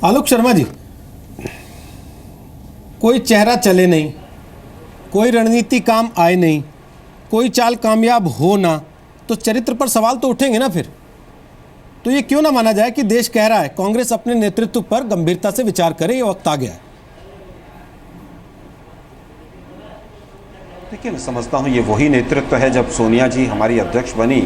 आलोक शर्मा जी, कोई चेहरा चले नहीं, कोई रणनीति काम आए नहीं, कोई चाल कामयाब हो ना, तो चरित्र पर सवाल तो उठेंगे ना फिर। तो ये क्यों ना माना जाए कि देश कह रहा है कांग्रेस अपने नेतृत्व पर गंभीरता से विचार करे, ये वक्त आ गया है। देखिए, मैं समझता हूँ ये वही नेतृत्व है। जब सोनिया जी हमारी अध्यक्ष बनी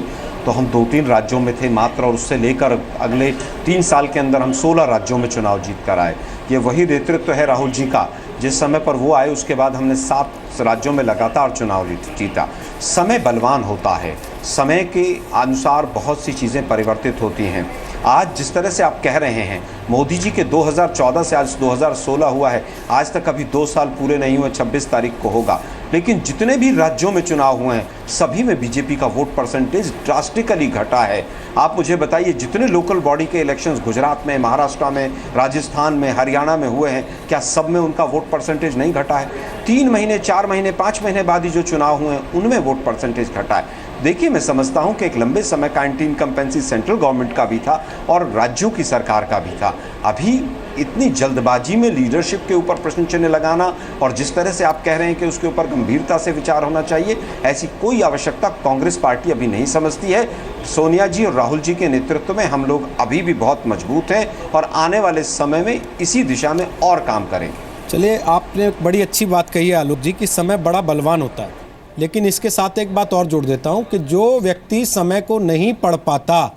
तो हम 2-3 राज्यों में थे मात्र, और उससे लेकर अगले 3 साल के अंदर हम 16 राज्यों में चुनाव जीत कर आए। ये वही नेतृत्व है राहुल जी का। जिस समय पर वो आए उसके बाद हमने 7 राज्यों में लगातार चुनाव जीता। समय बलवान होता है, समय के अनुसार बहुत सी चीज़ें परिवर्तित होती हैं। आज जिस तरह से आप कह रहे हैं, मोदी जी के 2014 से आज 2016 हुआ है, आज तक अभी 2 साल पूरे नहीं हुए, 26 तारीख को होगा। लेकिन जितने भी राज्यों में चुनाव हुए हैं सभी में बीजेपी का वोट परसेंटेज ड्रास्टिकली घटा है। आप मुझे बताइए, जितने लोकल बॉडी के इलेक्शंस गुजरात में, महाराष्ट्र में, राजस्थान में, हरियाणा में हुए हैं, क्या सब में उनका वोट परसेंटेज नहीं घटा है? 3 महीने, 4 महीने, 5 महीने बाद ही जो चुनाव हुए हैं उनमें वोट परसेंटेज घटा है। देखिए, मैं समझता हूं कि एक लंबे समय का एंटी इनकम्पेंसी सेंट्रल गवर्नमेंट का भी था और राज्यों की सरकार का भी था। अभी इतनी जल्दबाजी में लीडरशिप के ऊपर प्रश्न चिन्ह लगाना और जिस तरह से आप कह रहे हैं कि उसके ऊपर गंभीरता से विचार होना चाहिए, ऐसी कोई आवश्यकता कांग्रेस पार्टी अभी नहीं समझती है। सोनिया जी और राहुल जी के नेतृत्व में हम लोग अभी भी बहुत मजबूत हैं और आने वाले समय में इसी दिशा में और काम करेंगे। चलिए, आपने बड़ी अच्छी बात कही है आलोक जी कि समय बड़ा बलवान होता है, लेकिन इसके साथ एक बात और जोड़ देता हूं कि जो व्यक्ति समय को नहीं पढ़ पाता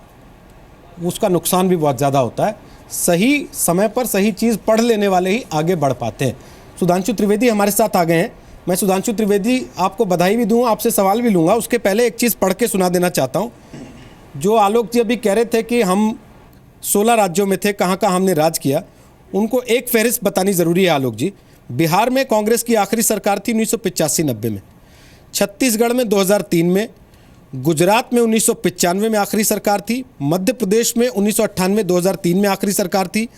उसका नुकसान भी बहुत ज़्यादा होता है। सही समय पर सही चीज़ पढ़ लेने वाले ही आगे बढ़ पाते हैं। सुधांशु त्रिवेदी हमारे साथ आ गए हैं। मैं सुधांशु त्रिवेदी आपको बधाई भी दूंगा, आपसे सवाल भी लूँगा। उसके पहले एक चीज़ पढ़ के सुना देना चाहता हूँ। जो आलोक जी अभी कह रहे थे कि हम 16 राज्यों में थे, कहाँ कहाँ हमने राज किया, उनको एक फहरिस्त बतानी ज़रूरी है आलोक जी। बिहार में कांग्रेस की आखिरी सरकार थी 1985-90 में, छत्तीसगढ़ में 2003 में, गुजरात में 1995 में आखिरी सरकार थी, मध्य प्रदेश में 1998-2003 में आखिरी सरकार थी,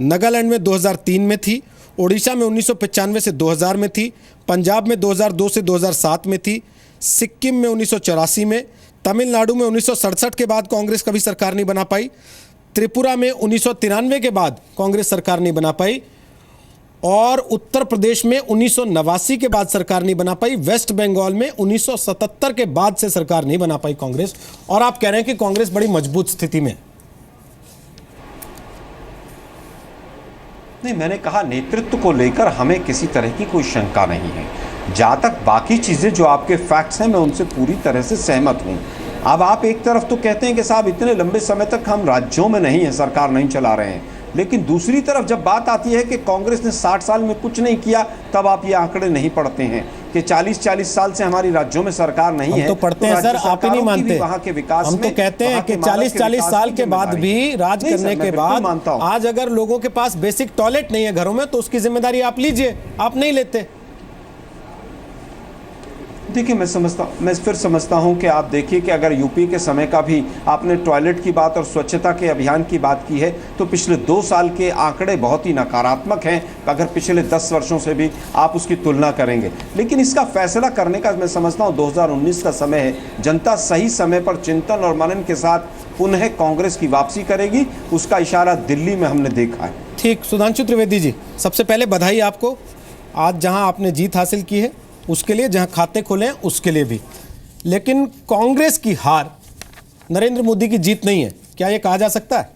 नागालैंड में 2003 में थी, ओडिशा में 1995 से 2000 में थी, पंजाब में 2002 से 2007 में थी, सिक्किम में 1984 में, तमिलनाडु में 1967 के बाद कांग्रेस कभी सरकार नहीं बना पाई, त्रिपुरा में 1993 के बाद कांग्रेस सरकार नहीं बना पाई, और उत्तर प्रदेश में 1989 के बाद सरकार नहीं बना पाई, वेस्ट बंगाल में 1977 के बाद से सरकार नहीं बना पाई कांग्रेस। और आप कह रहे हैं कि कांग्रेस बड़ी मजबूत स्थिति में। नहीं, मैंने कहा नेतृत्व को लेकर हमें किसी तरह की कोई शंका नहीं है। जहां तक बाकी चीजें जो आपके फैक्ट्स हैं मैं उनसे पूरी तरह से सहमत हूं। अब आप एक तरफ तो कहते हैं कि साहब इतने लंबे समय तक हम राज्यों में नहीं है, सरकार नहीं चला रहे हैं, लेकिन दूसरी तरफ जब बात आती है कि कांग्रेस ने 60 साल में कुछ नहीं किया, तब आप ये आंकड़े नहीं पढ़ते हैं कि 40 साल से हमारी राज्यों में सरकार नहीं है। हम तो पढ़ते हैं सर, आप ही नहीं मानते। वहाँ के विकास हम तो कहते हैं कि 40 साल के बाद भी राज करने के बाद आज अगर लोगों के पास बेसिक टॉयलेट नहीं है घरों में तो उसकी जिम्मेदारी आप लीजिए, आप नहीं लेते। देखिए, मैं फिर समझता हूं कि आप देखिए कि अगर यूपी के समय का भी आपने टॉयलेट की बात और स्वच्छता के अभियान की बात की है तो पिछले 2 साल के आंकड़े बहुत ही नकारात्मक हैं अगर पिछले 10 वर्षों से भी आप उसकी तुलना करेंगे। लेकिन इसका फैसला करने का मैं समझता हूं 2019 का समय है। जनता सही समय पर चिंतन और मनन के साथ पुनः कांग्रेस की वापसी करेगी, उसका इशारा दिल्ली में हमने देखा है। ठीक, सुधांशु त्रिवेदी जी, सबसे पहले बधाई आपको आज जहाँ आपने जीत हासिल की है उसके लिए, जहां खाते खोले हैं उसके लिए भी। लेकिन कांग्रेस की हार नरेंद्र मोदी की जीत नहीं है, क्या यह कहा जा सकता है?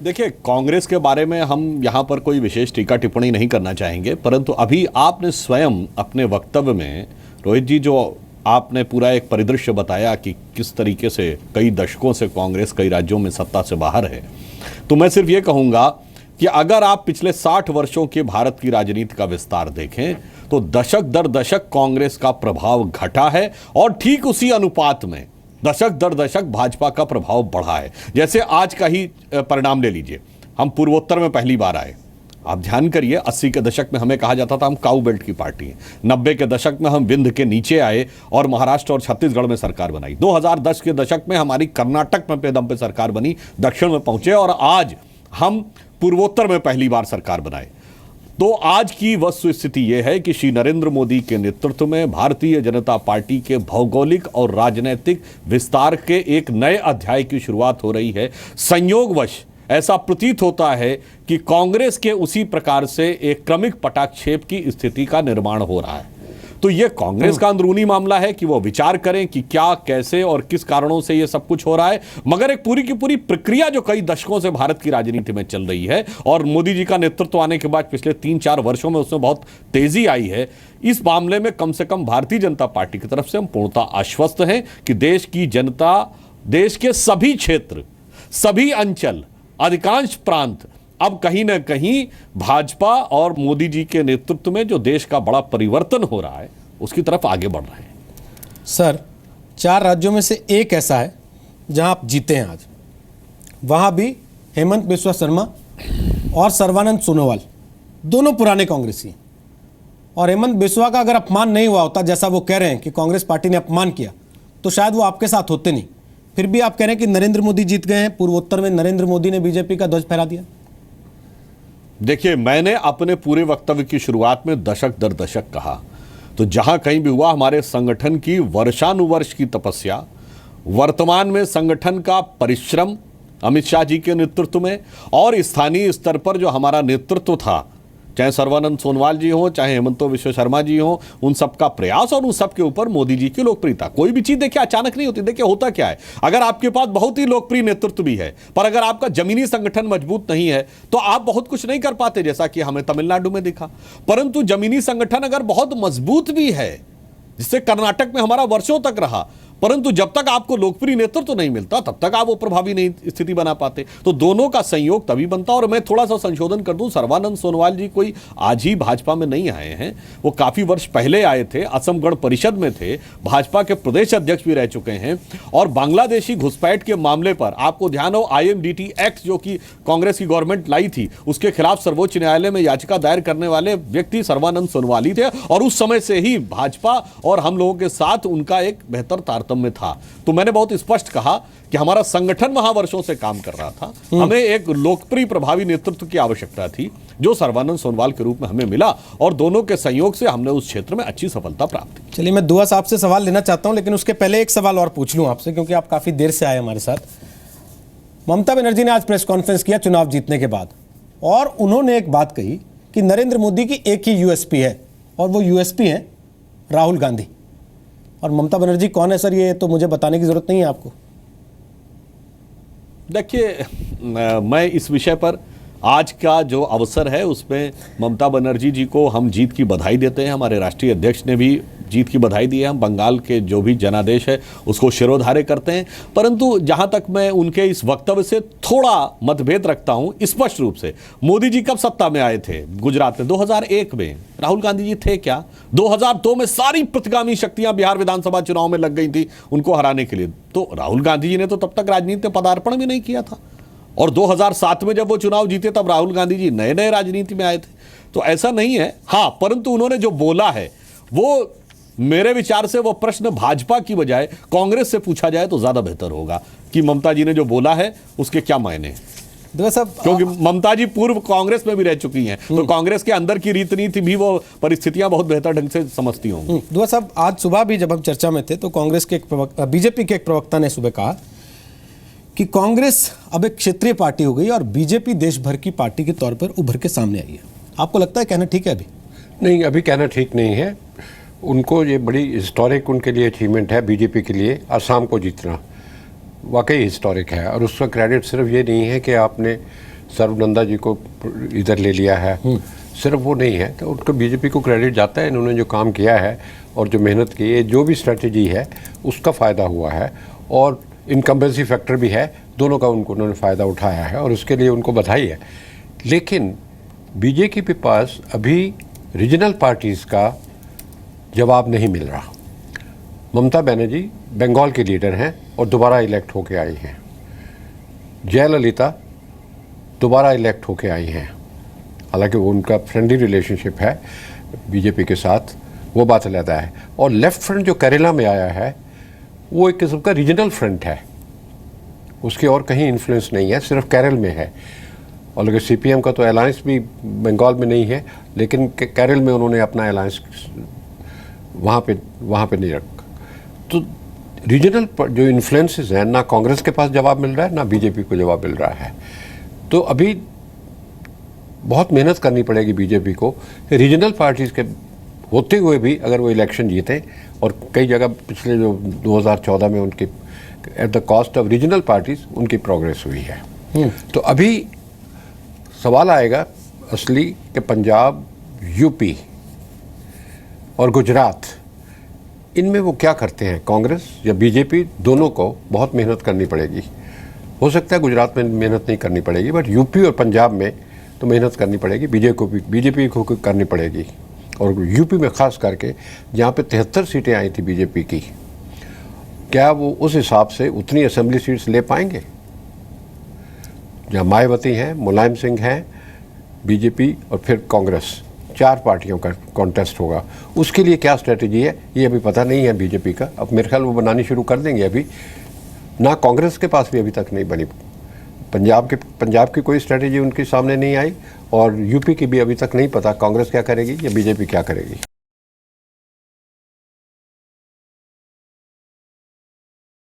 देखिए, कांग्रेस के बारे में हम यहां पर कोई विशेष टीका टिप्पणी नहीं करना चाहेंगे, परंतु अभी आपने स्वयं अपने वक्तव्य में रोहित जी जो आपने पूरा एक परिदृश्य बताया कि किस तरीके से कई दशकों से कांग्रेस कई राज्यों में सत्ता से बाहर है, तो मैं सिर्फ ये कहूंगा कि अगर आप पिछले 60 वर्षों के भारत की राजनीति का विस्तार देखें तो दशक दर दशक कांग्रेस का प्रभाव घटा है और ठीक उसी अनुपात में दशक दर दशक भाजपा का प्रभाव बढ़ा है। जैसे आज का ही परिणाम ले लीजिए, हम पूर्वोत्तर में पहली बार आए। आप ध्यान करिए, 80 के दशक में हमें कहा जाता था हम काऊ बेल्ट की पार्टी है, 90 के दशक में हम विंध्य के नीचे आए और महाराष्ट्र और छत्तीसगढ़ में सरकार बनाई, 2010 के दशक में हमारी कर्नाटक में पे दम पे सरकार बनी, दक्षिण में पहुंचे और आज हम पूर्वोत्तर में पहली बार सरकार बनाए। तो आज की वस्तु स्थिति यह है कि श्री नरेंद्र मोदी के नेतृत्व में भारतीय जनता पार्टी के भौगोलिक और राजनीतिक विस्तार के एक नए अध्याय की शुरुआत हो रही है। संयोगवश ऐसा प्रतीत होता है कि कांग्रेस के उसी प्रकार से एक क्रमिक पटाक्षेप की स्थिति का निर्माण हो रहा है। तो यह कांग्रेस का अंदरूनी मामला है कि वो विचार करें कि क्या, कैसे और किस कारणों से यह सब कुछ हो रहा है, मगर एक पूरी की पूरी प्रक्रिया जो कई दशकों से भारत की राजनीति में चल रही है और मोदी जी का नेतृत्व आने के बाद पिछले 3-4 वर्षों में उसमें बहुत तेजी आई है, इस मामले में कम से कम भारतीय जनता पार्टी की तरफ से हम पूर्णतः आश्वस्त हैं कि देश की जनता, देश के सभी क्षेत्र, सभी अंचल, अधिकांश प्रांत अब कहीं ना कहीं भाजपा और मोदी जी के नेतृत्व में जो देश का बड़ा परिवर्तन हो रहा है उसकी तरफ आगे बढ़ रहे हैं। सर, 4 राज्यों में से एक ऐसा है जहां आप जीते हैं आज। वहां भी हेमंत बिस्वा शर्मा और सर्बानंद सोनोवाल दोनों पुराने कांग्रेसी हैं। और हेमंत बिस्वा का अगर अपमान नहीं हुआ होता, जैसा वो कह रहे हैं कि कांग्रेस पार्टी ने अपमान किया, तो शायद वो आपके साथ होते नहीं। फिर भी आप कह रहे हैं कि नरेंद्र मोदी जीत गए हैं। पूर्वोत्तर में नरेंद्र मोदी ने बीजेपी का ध्वज फहरा दिया। देखिए, मैंने अपने पूरे वक्तव्य की शुरुआत में दशक दर दशक कहा, तो जहां कहीं भी हुआ हमारे संगठन की वर्षानुवर्ष की तपस्या, वर्तमान में संगठन का परिश्रम अमित शाह जी के नेतृत्व में और स्थानीय स्तर पर जो हमारा नेतृत्व था, चाहे सर्बानंद सोनोवाल जी हो, चाहे हेमंत बिस्वा शर्मा जी हो, उन सबका प्रयास और उन सबके ऊपर मोदी जी की लोकप्रियता। कोई भी चीज देखिए अचानक नहीं होती। देखिए होता क्या है, अगर आपके पास बहुत ही लोकप्रिय नेतृत्व भी है पर अगर आपका जमीनी संगठन मजबूत नहीं है तो आप बहुत कुछ नहीं कर पाते, जैसा कि हमें तमिलनाडु में दिखा। परंतु जमीनी संगठन अगर बहुत मजबूत भी है, जिससे कर्नाटक में हमारा वर्षों तक रहा, परंतु जब तक आपको लोकप्रिय नेतृत्व नहीं मिलता तब तक आप वो प्रभावी नहीं स्थिति बना पाते। तो दोनों का संयोग तभी बनता। और मैं थोड़ा सा संशोधन कर दूं, सर्बानंद सोनोवाल जी कोई आज ही भाजपा में नहीं आए हैं, वो काफी वर्ष पहले आए थे, असम गण परिषद में थे, भाजपा के प्रदेश अध्यक्ष भी रह चुके हैं। और बांग्लादेशी घुसपैठ के मामले पर आपको ध्यान हो, IMDT एक्ट जो कि कांग्रेस की गवर्नमेंट लाई थी, उसके खिलाफ सर्वोच्च न्यायालय में याचिका दायर करने वाले व्यक्ति सर्बानंद सोनोवाल ही थे। और उस समय से ही भाजपा और हम लोगों के साथ उनका एक बेहतर तारतम्य में था। तो मैंने बहुत स्पष्ट कहा कि हमारा संगठन वहां वर्षों से काम कर रहा था, हमें एक लोकप्रिय प्रभावी नेतृत्व की आवश्यकता थी, जो सर्बानंद सोनोवाल के रूप में हमें मिला और दोनों के संयोग से हमने उस क्षेत्र में अच्छी सफलता प्राप्त की। चलिए, मैं दुआ साहब से सवाल लेना चाहता हूं, लेकिन उसके पहले एक सवाल और पूछ लूं आपसे, क्योंकि आप काफी देर से आए हमारे साथ। ममता बनर्जी ने आज प्रेस कॉन्फ्रेंस किया चुनाव जीतने के बाद, और उन्होंने एक बात कही कि नरेंद्र मोदी की एक ही USP है, और वो USP है राहुल गांधी। और ममता बनर्जी कौन है सर, ये तो मुझे बताने की जरूरत नहीं है आपको। देखिए, मैं इस विषय पर आज का जो अवसर है उसमें ममता बनर्जी जी को हम जीत की बधाई देते हैं। हमारे राष्ट्रीय अध्यक्ष ने भी जीत की बधाई दी है। हम बंगाल के जो भी जनादेश है उसको शिरोधार्य करते हैं। परंतु जहां तक मैं उनके इस वक्तव्य से थोड़ा मतभेद रखता हूं, स्पष्ट रूप से, मोदी जी कब सत्ता में आए थे गुजरात में? 2001 में। राहुल गांधी जी थे क्या? 2002 में सारी प्रतिगामी शक्तियां बिहार विधानसभा चुनाव में लग गई थी उनको हराने के लिए। तो राहुल गांधी जी ने तो तब तक राजनीति में पदार्पण भी नहीं किया था। और 2007 में जब वो चुनाव जीते तब राहुल गांधी जी नए नए राजनीति में आए थे। तो ऐसा नहीं है। हाँ, परंतु उन्होंने जो बोला है वो मेरे विचार से वो प्रश्न भाजपा की बजाय कांग्रेस से पूछा जाए तो ज्यादा बेहतर होगा कि ममता जी ने जो बोला है उसके क्या मायने हैं। क्योंकि ममता जी पूर्व कांग्रेस में भी रह चुकी हैं, तो कांग्रेस के अंदर की रीति नीति भी वो परिस्थितियां बहुत बेहतर ढंग से समझती होंगी। दुआ साहब, आज सुबह भी जब हम चर्चा में थे तो कांग्रेस के बीजेपी के एक प्रवक्ता ने सुबह कहा कि कांग्रेस अब एक क्षेत्रीय पार्टी हो गई और बीजेपी देश भर की पार्टी के तौर पर उभर के सामने आई है। आपको लगता है कहना ठीक है? अभी नहीं, अभी कहना ठीक नहीं है। उनको ये बड़ी हिस्टोरिक उनके लिए अचीवमेंट है, बीजेपी के लिए असम को जीतना वाकई हिस्टोरिक है। और उसका क्रेडिट सिर्फ ये नहीं है कि आपने सर्बानंद जी को इधर ले लिया है, सिर्फ वो नहीं है कि उनको बीजेपी को क्रेडिट जाता है। इन्होंने जो काम किया है और जो मेहनत की है, जो भी स्ट्रेटजी है उसका फ़ायदा हुआ है, और इनकम्बेंसी फैक्टर भी है, दोनों का उन्होंने फ़ायदा उठाया है और उसके लिए उनको बधाई है। लेकिन बीजेपी के पास अभी रीजनल पार्टीज़ का जवाब नहीं मिल रहा। ममता बनर्जी बंगाल के लीडर हैं और दोबारा इलेक्ट होके आई हैं। जयललिता दोबारा इलेक्ट होके आई हैं, हालांकि वो उनका फ्रेंडली रिलेशनशिप है बीजेपी के साथ, वो बात अलग है। और लेफ्ट फ्रंट जो केरला में आया है वो एक किस्म का रीजनल फ्रंट है, उसके और कहीं इन्फ्लुएंस नहीं है, सिर्फ केरल में है। और अगर CPM का तो अलायंस भी बंगाल में नहीं है, लेकिन केरल में उन्होंने अपना अलायंस वहाँ पे नहीं रखा। तो रीजनल जो इन्फ्लुएंसेस हैं, ना कांग्रेस के पास जवाब मिल रहा है, ना बीजेपी को जवाब मिल रहा है। तो अभी बहुत मेहनत करनी पड़ेगी बीजेपी को। रीजनल पार्टीज़ के होते हुए भी अगर वो इलेक्शन जीते, और कई जगह पिछले जो 2014 में उनकी at the cost of regional parties उनकी प्रोग्रेस हुई है। तो अभी सवाल आएगा असली कि पंजाब, यूपी और गुजरात, इनमें वो क्या करते हैं, कांग्रेस या बीजेपी, दोनों को बहुत मेहनत करनी पड़ेगी। हो सकता है गुजरात में मेहनत नहीं करनी पड़ेगी, बट यूपी और पंजाब में तो मेहनत करनी पड़ेगी, बीजेपी को करनी पड़ेगी। और यूपी में ख़ास करके जहाँ पे 73 सीटें आई थी बीजेपी की, क्या वो उस हिसाब से उतनी असेंबली सीट्स ले पाएंगे? जहाँ मायावती हैं, मुलायम सिंह हैं, बीजेपी और फिर कांग्रेस, 4 पार्टियों का कॉन्टेस्ट होगा। उसके लिए क्या स्ट्रेटजी है ये अभी पता नहीं है बीजेपी का। अब मेरे ख्याल वो बनानी शुरू कर देंगे। अभी ना कांग्रेस के पास भी अभी तक नहीं बनी, पंजाब की कोई स्ट्रेटजी उनके सामने नहीं आई, और यूपी की भी अभी तक नहीं पता कांग्रेस क्या करेगी या बीजेपी क्या करेगी।